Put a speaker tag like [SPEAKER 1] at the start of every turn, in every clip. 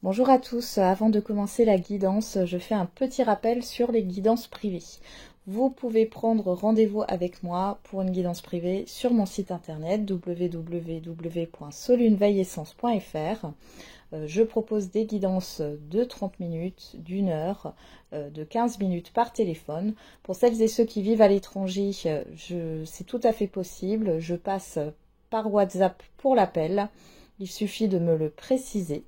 [SPEAKER 1] Bonjour à tous, avant de commencer la guidance, je fais un petit rappel sur les guidances privées. Vous pouvez prendre rendez-vous avec moi pour une guidance privée sur mon site internet www.solunveillessence.fr. Je propose des guidances de 30 minutes, d'une heure, de 15 minutes par téléphone. Pour celles et ceux qui vivent à l'étranger, c'est tout à fait possible. Je passe par WhatsApp pour l'appel. Il suffit de me le préciser.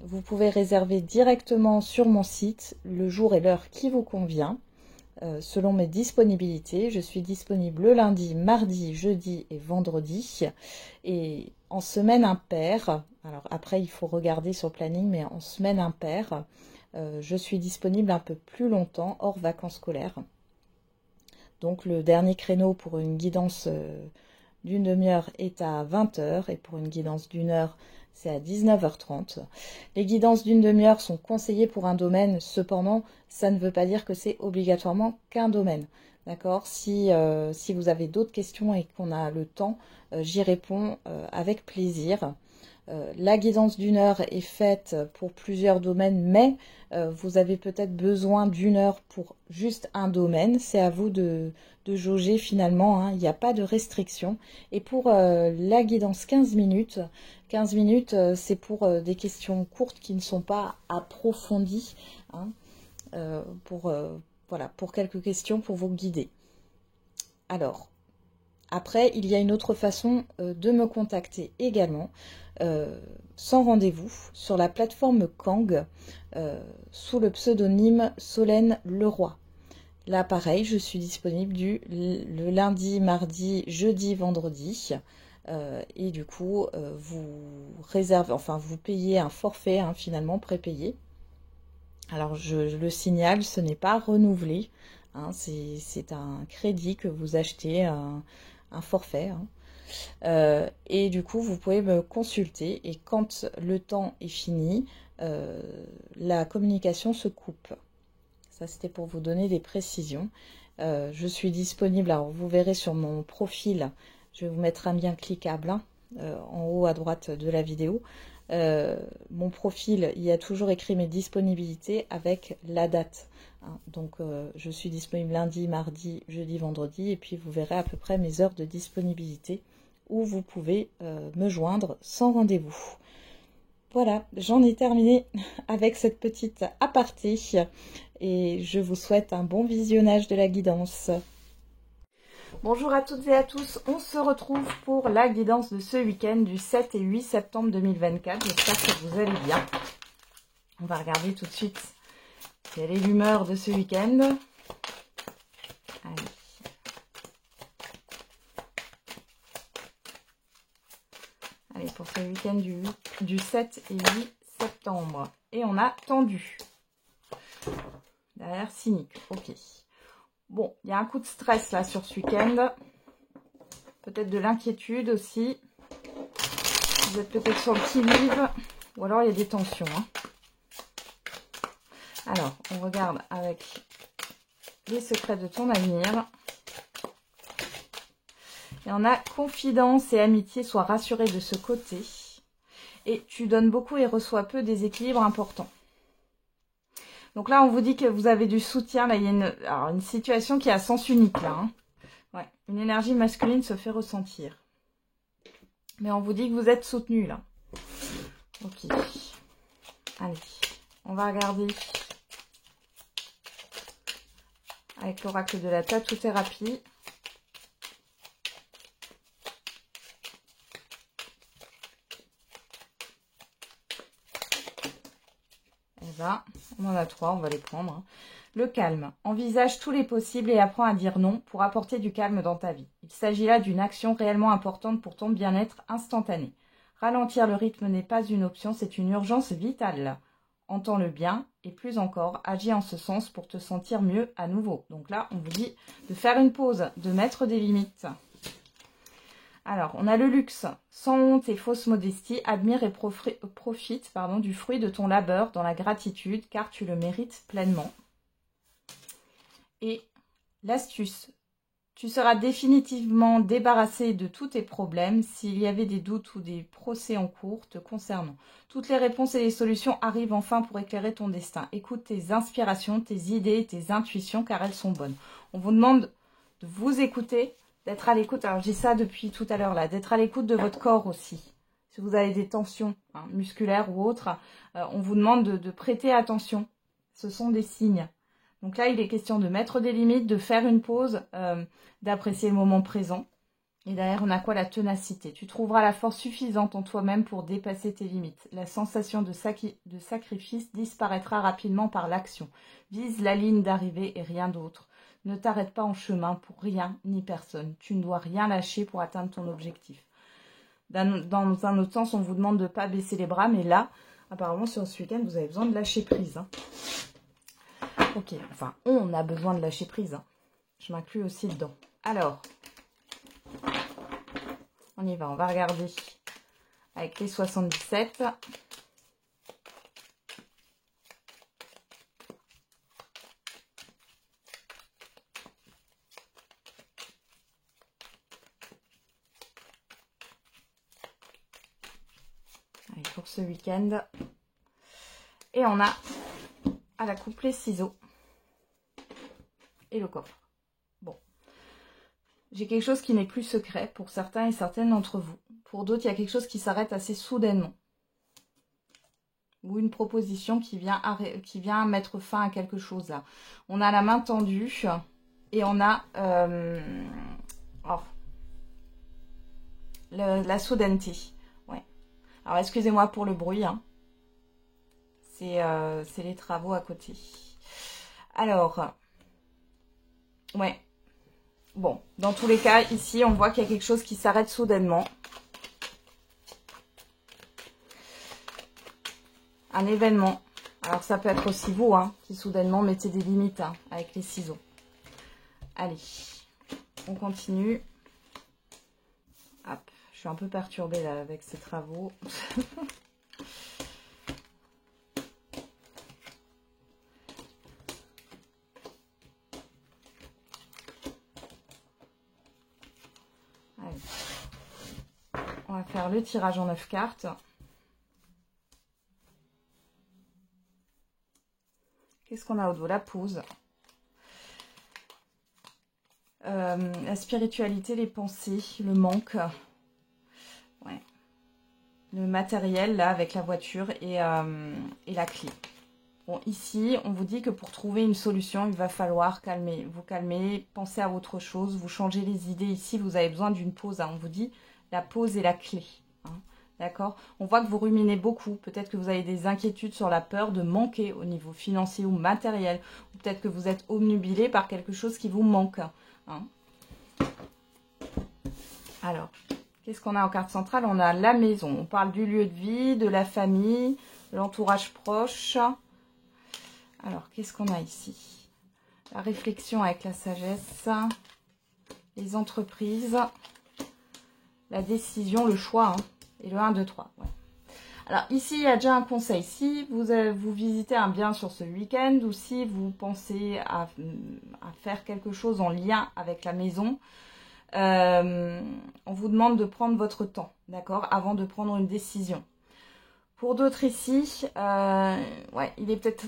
[SPEAKER 1] Vous pouvez réserver directement sur mon site le jour et l'heure qui vous convient, selon mes disponibilités. Je suis disponible le lundi, mardi, jeudi et vendredi. Et en semaine impaire, alors après il faut regarder sur le planning, mais en semaine impaire, je suis disponible un peu plus longtemps, hors vacances scolaires. Donc le dernier créneau pour une guidance d'une demi-heure est à 20 h et pour une guidance d'une heure, c'est à 19h30. Les guidances d'une demi-heure sont conseillées pour un domaine, cependant, ça ne veut pas dire que c'est obligatoirement qu'un domaine. D'accord ? Si vous avez d'autres questions et qu'on a le temps, j'y réponds avec plaisir. La guidance d'une heure est faite pour plusieurs domaines, mais vous avez peut-être besoin d'une heure pour juste un domaine. C'est à vous de jauger finalement, hein. Il n'y a pas de restriction. Et pour la guidance 15 minutes, c'est pour des questions courtes qui ne sont pas approfondies, hein, voilà, pour quelques questions pour vous guider. Alors, après, il y a une autre façon de me contacter également, sans rendez-vous, sur la plateforme Kang, sous le pseudonyme Solène Leroy. Là, pareil, je suis disponible le lundi, mardi, jeudi, vendredi. Et du coup, vous réservez, enfin, vous payez un forfait, hein, finalement, prépayé. Alors, je le signale, ce n'est pas renouvelé. Hein, c'est un crédit que vous achetez, un forfait. Hein. Et du coup, vous pouvez me consulter et quand le temps est fini, la communication se coupe. Ça, c'était pour vous donner des précisions. Je suis disponible, alors vous verrez sur mon profil, je vais vous mettre un lien cliquable, hein, en haut à droite de la vidéo. Mon profil, il y a toujours écrit mes disponibilités avec la date. Hein. Donc, je suis disponible lundi, mardi, jeudi, vendredi, et puis vous verrez à peu près mes heures de disponibilité où vous pouvez me joindre sans rendez-vous. Voilà, j'en ai terminé avec cette petite aparté et je vous souhaite un bon visionnage de la guidance. Bonjour à toutes et à tous, on se retrouve pour la guidance de ce week-end du 7 et 8 septembre 2024. J'espère que vous allez bien. On va regarder tout de suite quelle est l'humeur de ce week-end. Allez. Allez, pour ce week-end du 7 et 8 septembre. Et on a tendu. Derrière, cynique. Ok. Bon, il y a un coup de stress là sur ce week-end. Peut-être de l'inquiétude aussi. Vous êtes peut-être sur le qui-vive. Ou alors il y a des tensions. Hein. Alors, on regarde avec les secrets de ton avenir. Et on a confidence et amitié, sois rassuré de ce côté. Et tu donnes beaucoup et reçois peu, des équilibres importants. Donc là, on vous dit que vous avez du soutien. Là, il y a une situation qui est à sens unique. Là, hein. Ouais, une énergie masculine se fait ressentir. Mais on vous dit que vous êtes soutenu là. Ok. Allez, on va regarder avec l'oracle de la tatou-thérapie. On en a 3, on va les prendre. Hein. Le calme. Envisage tous les possibles et apprends à dire non pour apporter du calme dans ta vie. Il s'agit là d'une action réellement importante pour ton bien-être instantané. Ralentir le rythme n'est pas une option, c'est une urgence vitale. Entends-le bien et plus encore, agis en ce sens pour te sentir mieux à nouveau. Donc là, on vous dit de faire une pause, de mettre des limites. Alors, on a le luxe, sans honte et fausse modestie, admire et profite du fruit de ton labeur dans la gratitude, car tu le mérites pleinement. Et l'astuce, Tu seras définitivement débarrassé de tous tes problèmes s'il y avait des doutes ou des procès en cours te concernant. Toutes les réponses et les solutions arrivent enfin pour éclairer ton destin. Écoute tes inspirations, tes idées et tes intuitions car elles sont bonnes. On vous demande de vous écouter, d'être à l'écoute. Alors j'ai ça depuis tout à l'heure là, d'être à l'écoute de votre corps aussi. Si vous avez des tensions musculaires ou autres, on vous demande de prêter attention. Ce sont des signes. Donc là, il est question de mettre des limites, de faire une pause, d'apprécier le moment présent. Et derrière, on a quoi? La ténacité. Tu trouveras la force suffisante en toi-même pour dépasser tes limites. La sensation de sacrifice disparaîtra rapidement par l'action. Vise la ligne d'arrivée et rien d'autre. Ne t'arrête pas en chemin pour rien ni personne. Tu ne dois rien lâcher pour atteindre ton objectif. Dans un autre sens, on vous demande de ne pas baisser les bras, mais là, apparemment, sur ce week-end, vous avez besoin de lâcher prise. Ok, enfin, on a besoin de lâcher prise. Je m'inclus aussi dedans. Alors, on y va, on va regarder avec les 77. Allez, pour ce week-end. Et on a à la coupe les ciseaux et le coffre. Bon, j'ai quelque chose qui n'est plus secret pour certains et certaines d'entre vous. Pour d'autres, il y a quelque chose qui s'arrête assez soudainement. Ou une proposition qui vient mettre fin à quelque chose là. On a la main tendue et on a la soudaineté. Ouais. Alors excusez-moi pour le bruit. C'est les travaux à côté. Alors, ouais. Bon, dans tous les cas, ici, on voit qu'il y a quelque chose qui s'arrête soudainement. Un événement. Alors, ça peut être aussi vous, qui soudainement mettez des limites avec les ciseaux. Allez, on continue. Hop, je suis un peu perturbée là avec ces travaux. On va faire le tirage en 9 cartes. Qu'est-ce qu'on a au dos? La pause. La spiritualité, les pensées, le manque. Ouais. Le matériel, là, avec la voiture et la clé. Bon, ici, on vous dit que pour trouver une solution, il va falloir vous calmer, penser à autre chose, vous changez les idées. Ici, vous avez besoin d'une pause. On vous dit la pause et la clé. D'accord? On voit que vous ruminez beaucoup. Peut-être que vous avez des inquiétudes sur la peur de manquer au niveau financier ou matériel. Ou peut-être que vous êtes obnubilé par quelque chose qui vous manque. Alors, qu'est-ce qu'on a en carte centrale? On a la maison. On parle du lieu de vie, de la famille, de l'entourage proche. Alors, qu'est-ce qu'on a ici? La réflexion avec la sagesse, les entreprises, la décision, le choix, et le 1, 2, 3. Ouais. Alors, ici, il y a déjà un conseil. Si vous visitez un bien sur ce week-end ou si vous pensez à faire quelque chose en lien avec la maison, on vous demande de prendre votre temps, d'accord, avant de prendre une décision. Pour d'autres ici, il est peut-être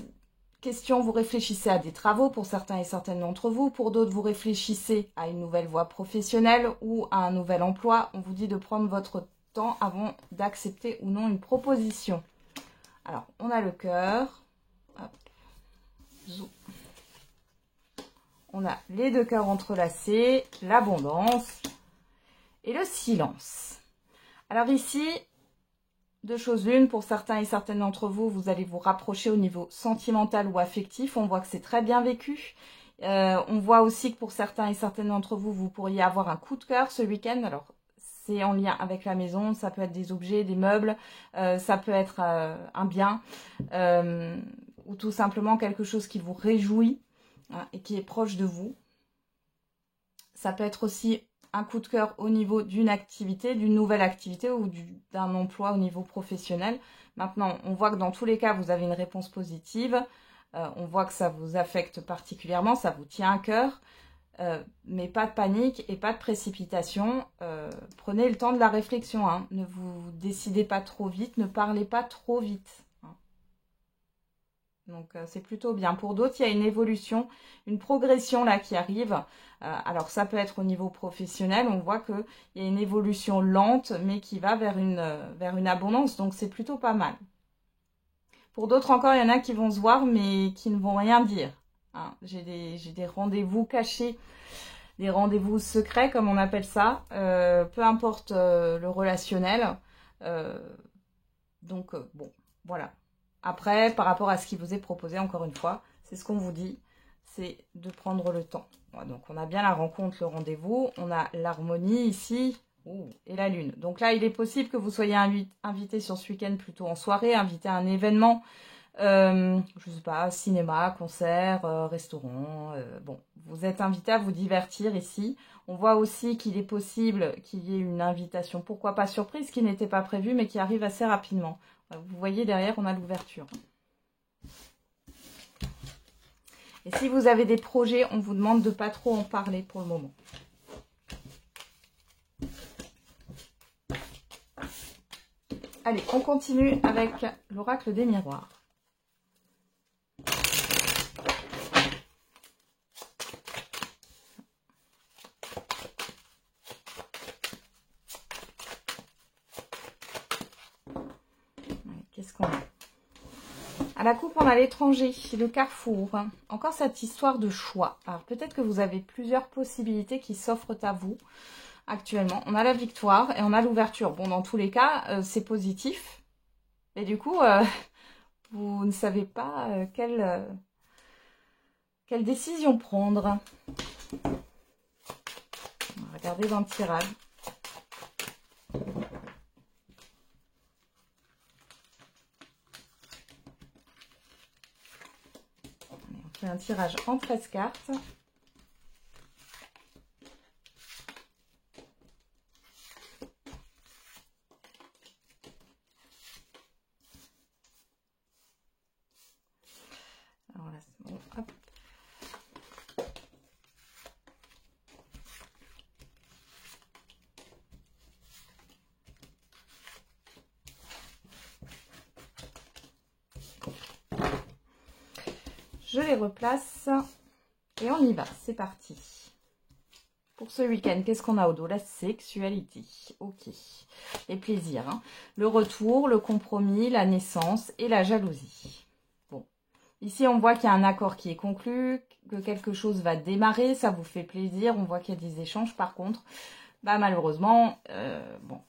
[SPEAKER 1] question, vous réfléchissez à des travaux pour certains et certaines d'entre vous. Pour d'autres, vous réfléchissez à une nouvelle voie professionnelle ou à un nouvel emploi. On vous dit de prendre votre temps avant d'accepter ou non une proposition. Alors, on a le cœur. On a les 2 cœurs entrelacés, l'abondance et le silence. Alors ici, 2 choses l'une, pour certains et certaines d'entre vous, vous allez vous rapprocher au niveau sentimental ou affectif. On voit que c'est très bien vécu. On voit aussi que pour certains et certaines d'entre vous, vous pourriez avoir un coup de cœur ce week-end. Alors, c'est en lien avec la maison, ça peut être des objets, des meubles, ça peut être un bien, ou tout simplement quelque chose qui vous réjouit et qui est proche de vous. Ça peut être aussi un coup de cœur au niveau d'une activité, d'une nouvelle activité ou d'un emploi au niveau professionnel. Maintenant, on voit que dans tous les cas, vous avez une réponse positive. On voit que ça vous affecte particulièrement, ça vous tient à cœur. Mais pas de panique et pas de précipitation. Prenez le temps de la réflexion, hein. Ne vous décidez pas trop vite, ne parlez pas trop vite, hein. Donc c'est plutôt bien. Pour d'autres, il y a une évolution, une progression là qui arrive. Alors ça peut être au niveau professionnel, on voit qu'il y a une évolution lente, mais qui va vers une abondance, donc c'est plutôt pas mal. Pour d'autres encore, il y en a qui vont se voir, mais qui ne vont rien dire, hein. J'ai des rendez-vous cachés, des rendez-vous secrets, comme on appelle ça, peu importe le relationnel. Donc bon, voilà. Après, par rapport à ce qui vous est proposé, encore une fois, c'est ce qu'on vous dit, c'est de prendre le temps. Voilà, donc on a bien la rencontre, le rendez-vous, on a l'harmonie ici, et la lune. Donc là, il est possible que vous soyez invité sur ce week-end plutôt en soirée, invité à un événement, je sais pas, cinéma, concert, restaurant. Bon, vous êtes invité à vous divertir ici. On voit aussi qu'il est possible qu'il y ait une invitation, pourquoi pas surprise, qui n'était pas prévue, mais qui arrive assez rapidement. Vous voyez, derrière, on a l'ouverture. Et si vous avez des projets, on vous demande de ne pas trop en parler pour le moment. Allez, on continue avec l'oracle des miroirs. Qu'est-ce qu'on a? À la coupe, on a l'étranger, le carrefour. Encore cette histoire de choix. Alors peut-être que vous avez plusieurs possibilités qui s'offrent à vous actuellement. On a la victoire et on a l'ouverture. Bon, dans tous les cas, c'est positif. Et du coup, vous ne savez pas quelle décision prendre. On va regarder dans le tirage. On fait un tirage en 13 cartes. Alors là, c'est bon. Hop. Je les replace et on y va, c'est parti. Pour ce week-end, qu'est-ce qu'on a au dos? La sexualité, ok. Les plaisirs, hein. Le retour, le compromis, la naissance et la jalousie. Bon, ici on voit qu'il y a un accord qui est conclu, que quelque chose va démarrer, ça vous fait plaisir, on voit qu'il y a des échanges. Par contre, bah malheureusement, bon,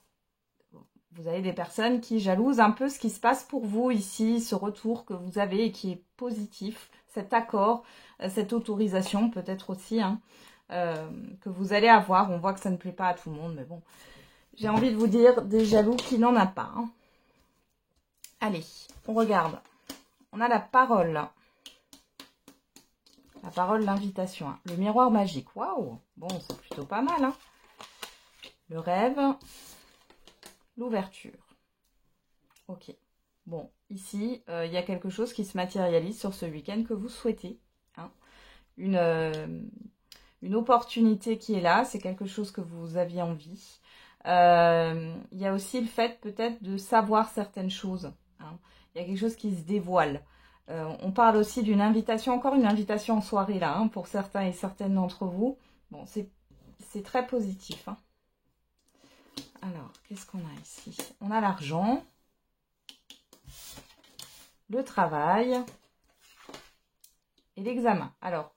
[SPEAKER 1] vous avez des personnes qui jalousent un peu ce qui se passe pour vous ici, ce retour que vous avez et qui est positif, cet accord, cette autorisation peut-être aussi, hein, que vous allez avoir. On voit que ça ne plaît pas à tout le monde, mais bon, j'ai envie de vous dire des jaloux qui n'en a pas, hein. Allez, on regarde. On a la parole. La parole, l'invitation, hein. Le miroir magique, waouh, bon, c'est plutôt pas mal, hein. Le rêve. L'ouverture. Ok. Bon, ici, il y a quelque chose qui se matérialise sur ce week-end que vous souhaitez, hein. Une opportunité qui est là, c'est quelque chose que vous aviez envie. Il y a aussi le fait peut-être de savoir certaines choses, hein. Il y a quelque chose qui se dévoile. On parle aussi d'une invitation, encore une invitation en soirée là, hein, pour certains et certaines d'entre vous. Bon, c'est très positif, hein. Alors, qu'est-ce qu'on a ici? On a l'argent, le travail et l'examen. Alors,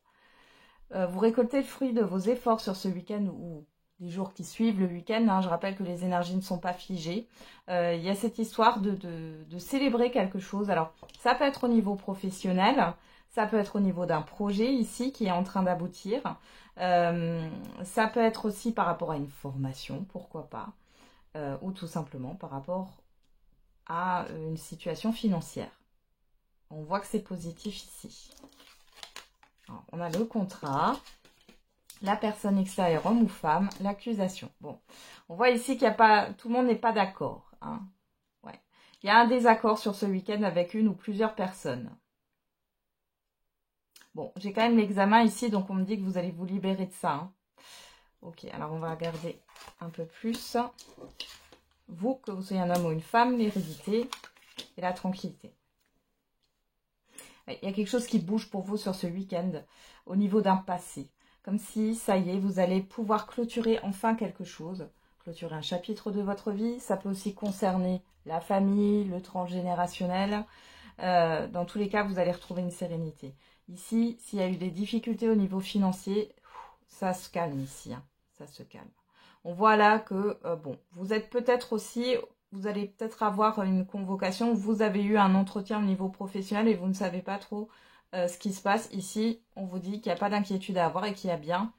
[SPEAKER 1] vous récoltez le fruit de vos efforts sur ce week-end ou les jours qui suivent le week-end, hein. Je rappelle que les énergies ne sont pas figées. Il y a cette histoire de célébrer quelque chose. Alors, ça peut être au niveau professionnel, ça peut être au niveau d'un projet ici qui est en train d'aboutir. Ça peut être aussi par rapport à une formation, pourquoi pas. Ou tout simplement par rapport à une situation financière. On voit que c'est positif ici. Alors, on a le contrat, la personne extérieure, homme ou femme, l'accusation. Bon, on voit ici qu'il n'y a pas, tout le monde n'est pas d'accord, hein. Ouais. Il y a un désaccord sur ce week-end avec une ou plusieurs personnes. Bon, j'ai quand même l'examen ici, donc on me dit que vous allez vous libérer de ça. Hein. Ok, alors on va regarder un peu plus. Vous, que vous soyez un homme ou une femme, l'hérédité et la tranquillité. Il y a quelque chose qui bouge pour vous sur ce week-end au niveau d'un passé. Comme si, ça y est, vous allez pouvoir clôturer enfin quelque chose. Clôturer un chapitre de votre vie. Ça peut aussi concerner la famille, le transgénérationnel. Dans tous les cas, vous allez retrouver une sérénité. Ici, s'il y a eu des difficultés au niveau financier, ça se calme ici. Hein, ça se calme. On voit là que, bon, vous êtes peut-être aussi... Vous allez peut-être avoir une convocation, vous avez eu un entretien au niveau professionnel et vous ne savez pas trop ce qui se passe. Ici, on vous dit qu'il n'y a pas d'inquiétude à avoir et qu'il y a bien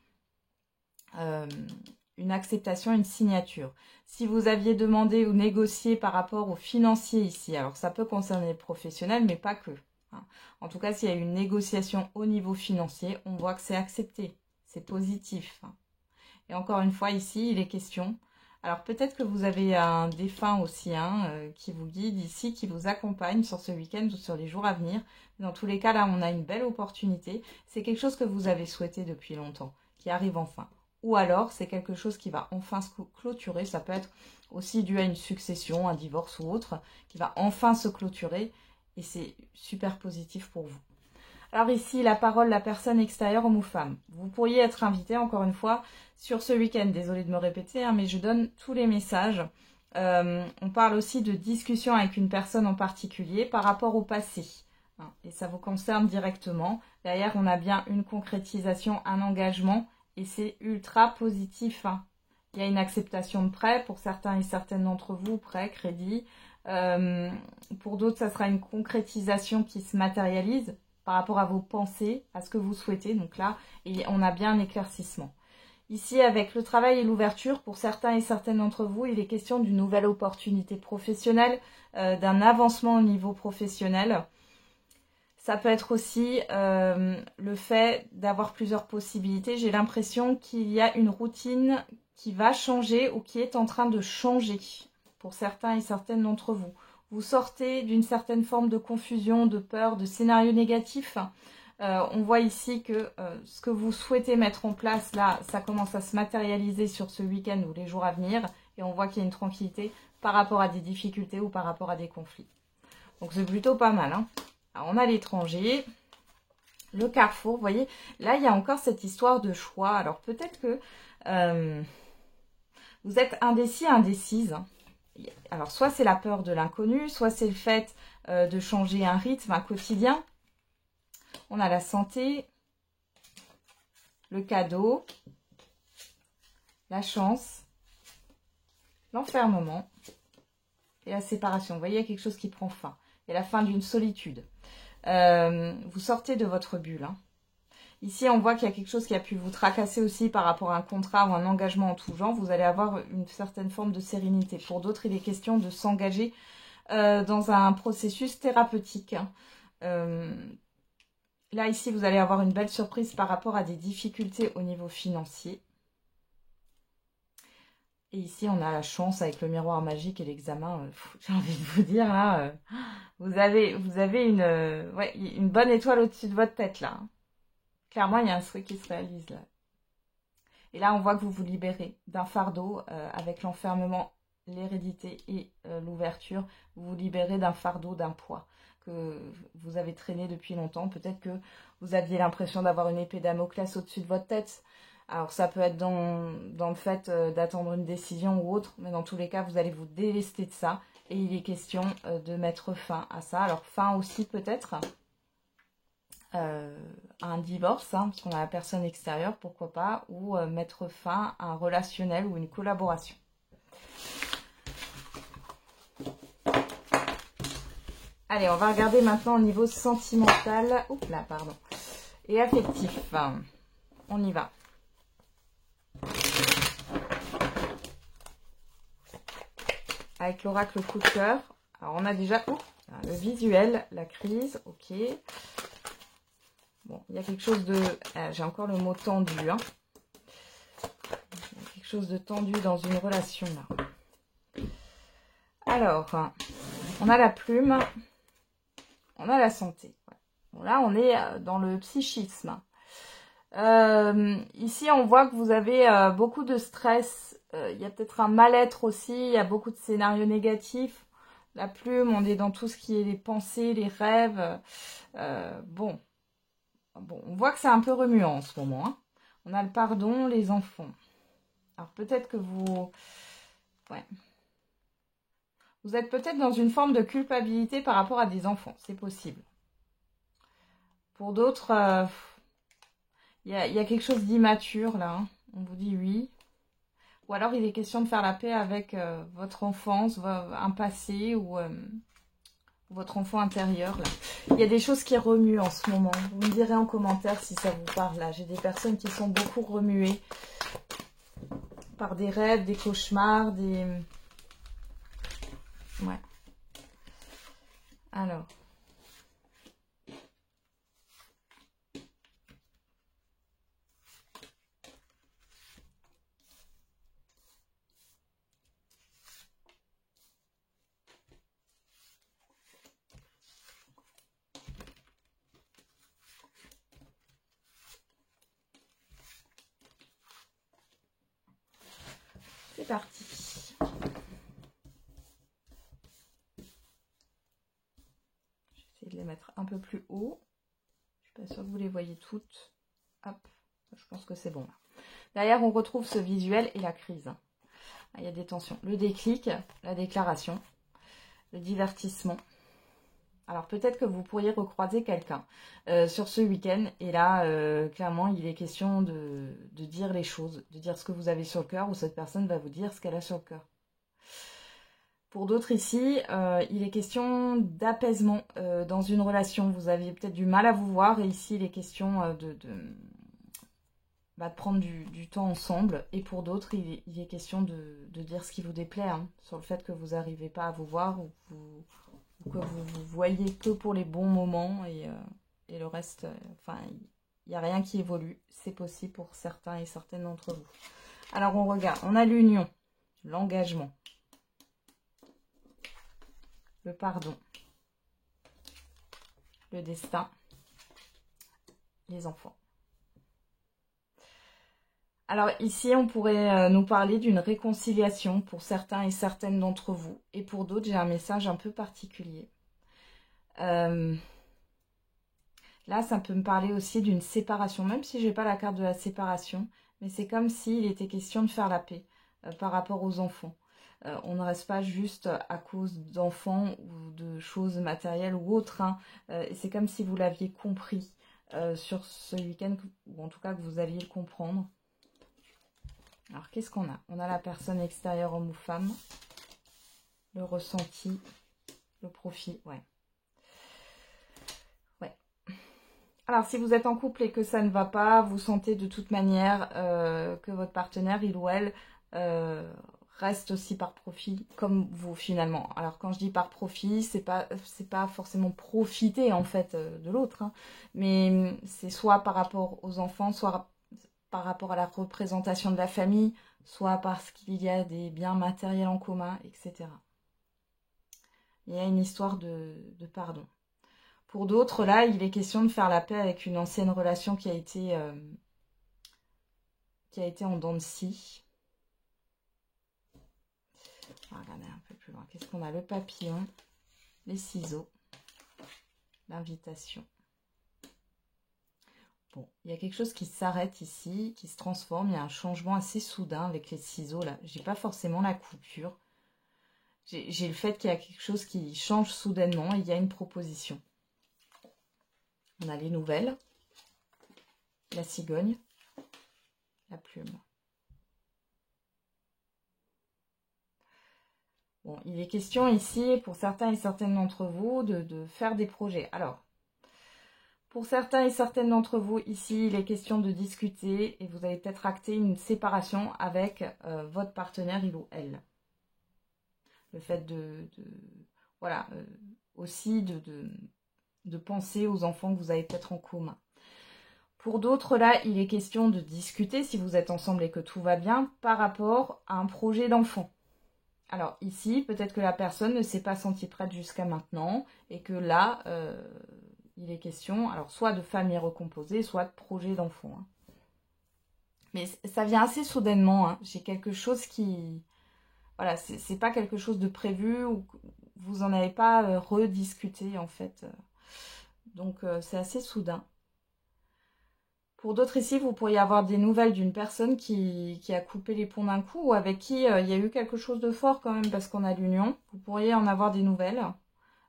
[SPEAKER 1] une acceptation, une signature. Si vous aviez demandé ou négocié par rapport aux financiers ici, alors ça peut concerner les professionnels, mais pas que. Hein. En tout cas, s'il y a une négociation au niveau financier, on voit que c'est accepté, c'est positif. Hein. Et encore une fois, ici, il est question... Alors peut-être que vous avez un défunt aussi hein, qui vous guide ici, qui vous accompagne sur ce week-end ou sur les jours à venir. Dans tous les cas, là, on a une belle opportunité. C'est quelque chose que vous avez souhaité depuis longtemps, qui arrive enfin. Ou alors, c'est quelque chose qui va enfin se clôturer. Ça peut être aussi dû à une succession, un divorce ou autre, qui va enfin se clôturer. Et c'est super positif pour vous. Alors ici, la parole, la personne extérieure, homme ou femme. Vous pourriez être invité, encore une fois, sur ce week-end. Désolée de me répéter, hein, mais je donne tous les messages. On parle aussi de discussion avec une personne en particulier par rapport au passé. Hein, et ça vous concerne directement. Derrière, on a bien une concrétisation, un engagement. Et c'est ultra positif. Hein. Il y a une acceptation de prêt pour certains et certaines d'entre vous, prêt, crédit. Pour d'autres, ça sera une concrétisation qui se matérialise par rapport à vos pensées, à ce que vous souhaitez. Donc là, on a bien un éclaircissement. Ici, avec le travail et l'ouverture, pour certains et certaines d'entre vous, il est question d'une nouvelle opportunité professionnelle, d'un avancement au niveau professionnel. Ça peut être aussi le fait d'avoir plusieurs possibilités. J'ai l'impression qu'il y a une routine qui va changer ou qui est en train de changer pour certains et certaines d'entre vous. Vous sortez d'une certaine forme de confusion, de peur, de scénario négatif. On voit ici que ce que vous souhaitez mettre en place, là, ça commence à se matérialiser sur ce week-end ou les jours à venir. Et on voit qu'il y a une tranquillité par rapport à des difficultés ou par rapport à des conflits. Donc c'est plutôt pas mal. Hein. Alors, on a l'étranger, le carrefour. Vous voyez, là, il y a encore cette histoire de choix. Alors peut-être que vous êtes indécis, indécise. Hein. Alors, soit c'est la peur de l'inconnu, soit c'est le fait de changer un rythme, un quotidien. On a la santé, le cadeau, la chance, l'enfermement et la séparation. Vous voyez, il y a quelque chose qui prend fin. Il y a la fin d'une solitude. Vous sortez de votre bulle. Hein. Ici, on voit qu'il y a quelque chose qui a pu vous tracasser aussi par rapport à un contrat ou un engagement en tout genre. Vous allez avoir une certaine forme de sérénité. Pour d'autres, il est question de s'engager dans un processus thérapeutique. Là, ici, vous allez avoir une belle surprise par rapport à des difficultés au niveau financier. Et ici, on a la chance avec le miroir magique et l'examen. J'ai envie de vous dire, là, vous avez une bonne étoile au-dessus de votre tête, là. Clairement, il y a un truc qui se réalise, là. Et là, on voit que vous vous libérez d'un fardeau avec l'enfermement, l'hérédité et l'ouverture. Vous vous libérez d'un fardeau, d'un poids que vous avez traîné depuis longtemps. Peut-être que vous aviez l'impression d'avoir une épée Damoclès au-dessus de votre tête. Alors, ça peut être dans le fait d'attendre une décision ou autre, mais dans tous les cas, vous allez vous délester de ça. Et il est question de mettre fin à ça. Alors, fin aussi peut-être à un divorce, hein, parce qu'on a la personne extérieure, pourquoi pas, ou mettre fin à un relationnel ou une collaboration. Allez, on va regarder maintenant au niveau sentimental. Oups là, pardon. Et affectif. On y va. Avec l'oracle coup de cœur. Alors, on a déjà le visuel, la crise. Ok. Bon, il y a quelque chose de... j'ai encore le mot tendu. Hein. Il y a quelque chose de tendu dans une relation, là. Alors, on a la plume. On a la santé. Ouais. Là, on est dans le psychisme. Ici, on voit que vous avez beaucoup de stress. Il y a peut-être un mal-être aussi. Il y a beaucoup de scénarios négatifs. La plume, on est dans tout ce qui est les pensées, les rêves. Bon, on voit que c'est un peu remuant en ce moment. Hein. On a le pardon, les enfants. Alors peut-être que vous... Ouais. Vous êtes peut-être dans une forme de culpabilité par rapport à des enfants. C'est possible. Pour d'autres, il y a quelque chose d'immature là. Hein. On vous dit oui. Ou alors il est question de faire la paix avec votre enfance, un passé ou votre enfant intérieur. Là. Il y a des choses qui remuent en ce moment. Vous me direz en commentaire si ça vous parle là. J'ai des personnes qui sont beaucoup remuées par des rêves, des cauchemars, des... Ouais. Alors. C'est parti. J'essaie de les mettre un peu plus haut. Je suis pas sûre que vous les voyez toutes. Hop, je pense que c'est bon là. Derrière, on retrouve ce visuel et la crise. Il y a des tensions. Le déclic, la déclaration, le divertissement. Alors peut-être que vous pourriez recroiser quelqu'un sur ce week-end. Et là, clairement, il est question de dire les choses, de dire ce que vous avez sur le cœur, ou cette personne va vous dire ce qu'elle a sur le cœur. Pour d'autres ici, il est question d'apaisement dans une relation. Vous aviez peut-être du mal à vous voir, et ici, il est question de prendre du temps ensemble. Et pour d'autres, il est question de dire ce qui vous déplaît, hein, sur le fait que vous n'arrivez pas à vous voir, ou que vous voyez que pour les bons moments, et le reste, enfin, il n'y a rien qui évolue. C'est possible pour certains et certaines d'entre vous. Alors, on regarde. On a l'union, l'engagement, le pardon, le destin, les enfants. Alors ici, on pourrait nous parler d'une réconciliation pour certains et certaines d'entre vous. Et pour d'autres, j'ai un message un peu particulier. Là, ça peut me parler aussi d'une séparation, même si je n'ai pas la carte de la séparation. Mais c'est comme s'il était question de faire la paix par rapport aux enfants. On ne reste pas juste à cause d'enfants ou de choses matérielles ou autres. Hein. C'est comme si vous l'aviez compris sur ce week-end, ou en tout cas que vous alliez le comprendre. Alors, qu'est-ce qu'on a? On a la personne extérieure, homme ou femme, le ressenti, le profit, ouais. Ouais. Alors, si vous êtes en couple et que ça ne va pas, vous sentez de toute manière que votre partenaire, il ou elle, reste aussi par profit, comme vous finalement. Alors, quand je dis par profit, c'est pas forcément profiter en fait de l'autre, hein, mais c'est soit par rapport aux enfants, soit par rapport à la représentation de la famille, soit parce qu'il y a des biens matériels en commun, etc. Il y a une histoire de pardon. Pour d'autres, là, il est question de faire la paix avec une ancienne relation qui a été en dents de scie. On va regarder un peu plus loin. Qu'est-ce qu'on a? Le papillon, les ciseaux, l'invitation. Bon, il y a quelque chose qui s'arrête ici, qui se transforme. Il y a un changement assez soudain avec les ciseaux là. J'ai pas forcément la coupure. J'ai le fait qu'il y a quelque chose qui change soudainement et il y a une proposition. On a les nouvelles, la cigogne, la plume. Bon, il est question ici, pour certains et certaines d'entre vous, de faire des projets. Alors, pour certains et certaines d'entre vous, ici, il est question de discuter et vous allez peut-être acter une séparation avec votre partenaire, il ou elle. Le fait voilà, aussi de penser aux enfants que vous avez peut-être en commun. Pour d'autres, là, il est question de discuter, si vous êtes ensemble et que tout va bien, par rapport à un projet d'enfant. Alors ici, peut-être que la personne ne s'est pas sentie prête jusqu'à maintenant et que là, il est question, alors soit de famille recomposée, soit de projet d'enfant. Hein. Mais ça vient assez soudainement. Hein. J'ai quelque chose qui... Voilà, c'est pas quelque chose de prévu ou vous en avez pas rediscuté en fait. Donc c'est assez soudain. Pour d'autres ici, vous pourriez avoir des nouvelles d'une personne qui a coupé les ponts d'un coup ou avec qui il y a eu quelque chose de fort quand même parce qu'on a l'union. Vous pourriez en avoir des nouvelles.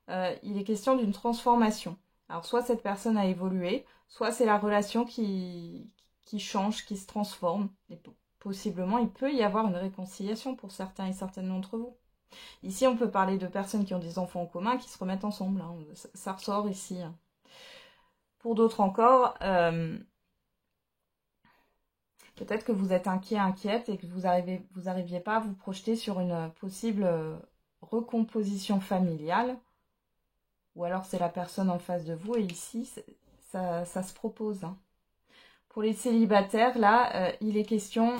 [SPEAKER 1] Il est question d'une transformation. Alors soit cette personne a évolué, soit c'est la relation qui change, qui se transforme. Et possiblement, il peut y avoir une réconciliation pour certains et certaines d'entre vous. Ici, on peut parler de personnes qui ont des enfants en commun qui se remettent ensemble. Hein. Ça ressort ici. Pour d'autres encore... peut-être que vous êtes inquiète et que vous n'arriviez pas à vous projeter sur une possible recomposition familiale. Ou alors c'est la personne en face de vous et ici, ça se propose. Hein. Pour les célibataires, là, il est question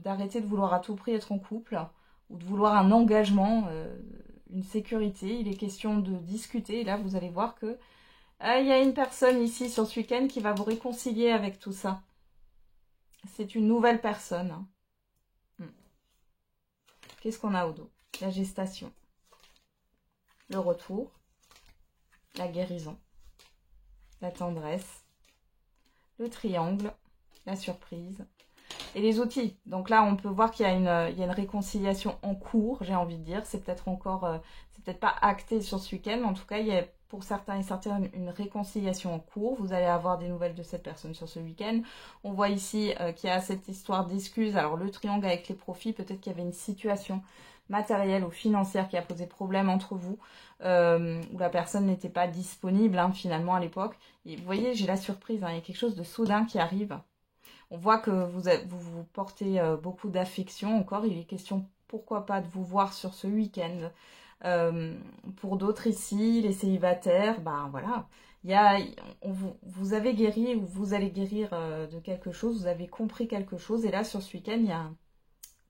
[SPEAKER 1] d'arrêter de vouloir à tout prix être en couple ou de vouloir un engagement, une sécurité. Il est question de discuter. Et là, vous allez voir que il y a une personne ici sur ce week-end qui va vous réconcilier avec tout ça. C'est une nouvelle personne. Qu'est-ce qu'on a au dos? La gestation. Le retour. La guérison. La tendresse. Le triangle. La surprise. Et les outils. Donc là, on peut voir qu'il y a une réconciliation en cours, j'ai envie de dire. C'est peut-être encore... c'est peut-être pas acté sur ce week-end, mais en tout cas, il y a pour certains et certaines une réconciliation en cours. Vous allez avoir des nouvelles de cette personne sur ce week-end. On voit ici qu'il y a cette histoire d'excuses. Alors le triangle avec les profits, peut-être qu'il y avait une situation matérielle ou financière qui a posé problème entre vous, où la personne n'était pas disponible hein, finalement à l'époque. Et vous voyez, j'ai la surprise, hein, il y a quelque chose de soudain qui arrive. On voit que vous portez beaucoup d'affection encore. Il est question, pourquoi pas, de vous voir sur ce week-end. Pour d'autres ici, les célibataires, ben voilà, vous avez guéri ou vous allez guérir de quelque chose, vous avez compris quelque chose. Et là, sur ce week-end, il y a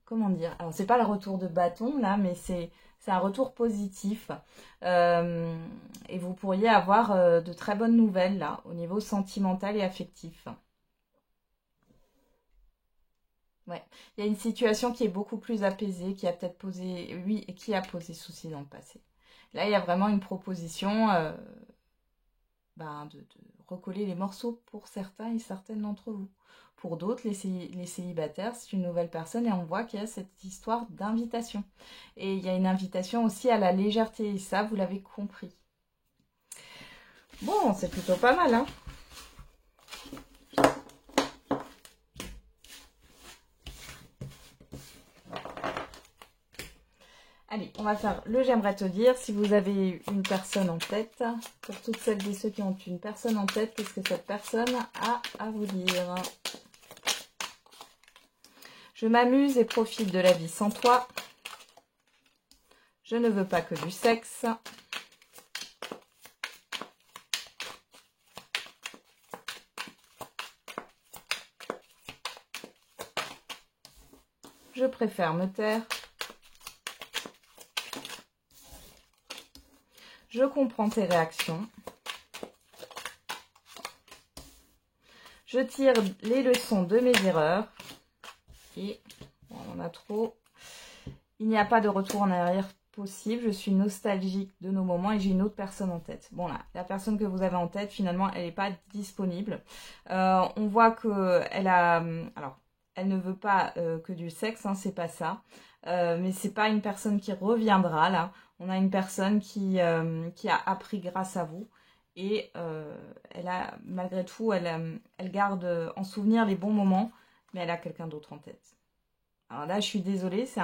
[SPEAKER 1] comment dire, alors c'est pas le retour de bâton là, mais c'est un retour positif. Et vous pourriez avoir de très bonnes nouvelles là, au niveau sentimental et affectif. Ouais, il y a une situation qui est beaucoup plus apaisée, qui a peut-être posé, oui, et qui a posé souci dans le passé. Là, il y a vraiment une proposition de recoller les morceaux pour certains et certaines d'entre vous. Pour d'autres, les célibataires, c'est une nouvelle personne et on voit qu'il y a cette histoire d'invitation. Et il y a une invitation aussi à la légèreté, et ça, vous l'avez compris. Bon, c'est plutôt pas mal, hein. Allez, on va faire le j'aimerais te dire. Si vous avez une personne en tête, pour toutes celles et ceux qui ont une personne en tête, qu'est-ce que cette personne a à vous dire? Je m'amuse et profite de la vie sans toi. Je ne veux pas que du sexe. Je préfère me taire. Je comprends tes réactions. Je tire les leçons de mes erreurs. Et on en a trop. Il n'y a pas de retour en arrière possible. Je suis nostalgique de nos moments et j'ai une autre personne en tête. Bon là, la personne que vous avez en tête, finalement, elle n'est pas disponible. On voit que elle a... Alors, elle ne veut pas que du sexe, hein, c'est pas ça. Mais c'est pas une personne qui reviendra là. On a une personne qui a appris grâce à vous. Et elle a, malgré tout, elle garde en souvenir les bons moments, mais elle a quelqu'un d'autre en tête. Alors là, je suis désolée, c'est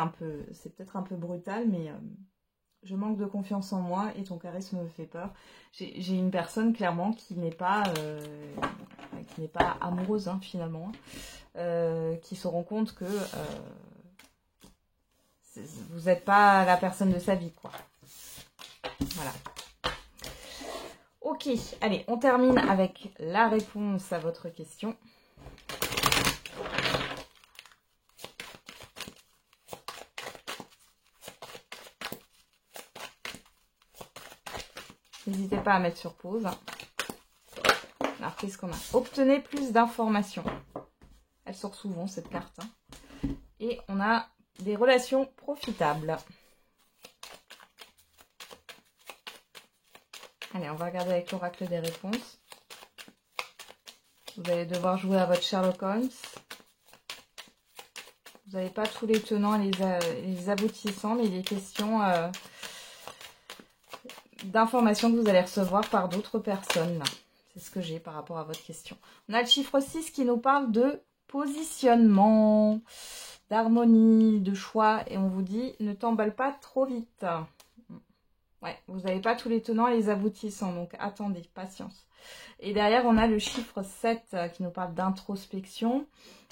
[SPEAKER 1] peut-être un peu brutal, mais je manque de confiance en moi et ton charisme me fait peur. J'ai une personne clairement qui n'est pas amoureuse hein, finalement, qui se rend compte que vous n'êtes pas la personne de sa vie, quoi. Voilà. Ok, allez, on termine avec la réponse à votre question. N'hésitez pas à mettre sur pause. Alors, qu'est-ce qu'on a? Obtenez plus d'informations. Elle sort souvent, cette carte. Hein. Et on a des relations profitables. Allez, on va regarder avec l'oracle des réponses. Vous allez devoir jouer à votre Sherlock Holmes. Vous n'avez pas tous les tenants et les aboutissants, mais des questions d'informations que vous allez recevoir par d'autres personnes. C'est ce que j'ai par rapport à votre question. On a le chiffre 6 qui nous parle de positionnement, d'harmonie, de choix. Et on vous dit, ne t'emballe pas trop vite. Ouais, vous n'avez pas tous les tenants et les aboutissants, donc attendez, patience. Et derrière, on a le chiffre 7 qui nous parle d'introspection,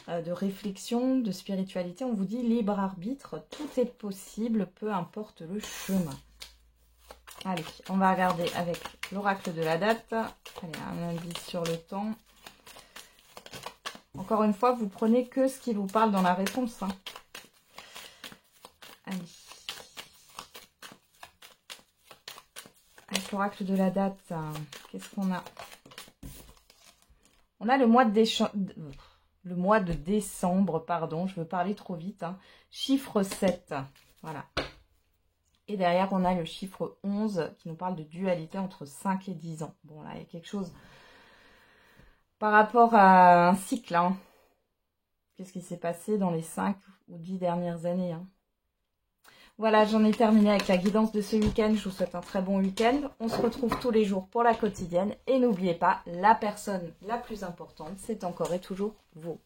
[SPEAKER 1] de réflexion, de spiritualité. On vous dit libre arbitre, tout est possible, peu importe le chemin. Allez, on va regarder avec l'oracle de la date. Allez, un indice sur le temps. Encore une fois, vous prenez que ce qui vous parle dans la réponse. Hein. Allez. Avec l'oracle de la date, qu'est-ce qu'on a? On a le mois de décembre, pardon, je veux parler trop vite. Hein. Chiffre 7, voilà. Et derrière, on a le chiffre 11 qui nous parle de dualité entre 5 et 10 ans. Bon, là, il y a quelque chose par rapport à un cycle. Hein. Qu'est-ce qui s'est passé dans les 5 ou 10 dernières années hein. Voilà, j'en ai terminé avec la guidance de ce week-end. Je vous souhaite un très bon week-end. On se retrouve tous les jours pour la quotidienne. Et n'oubliez pas, la personne la plus importante, c'est encore et toujours vous.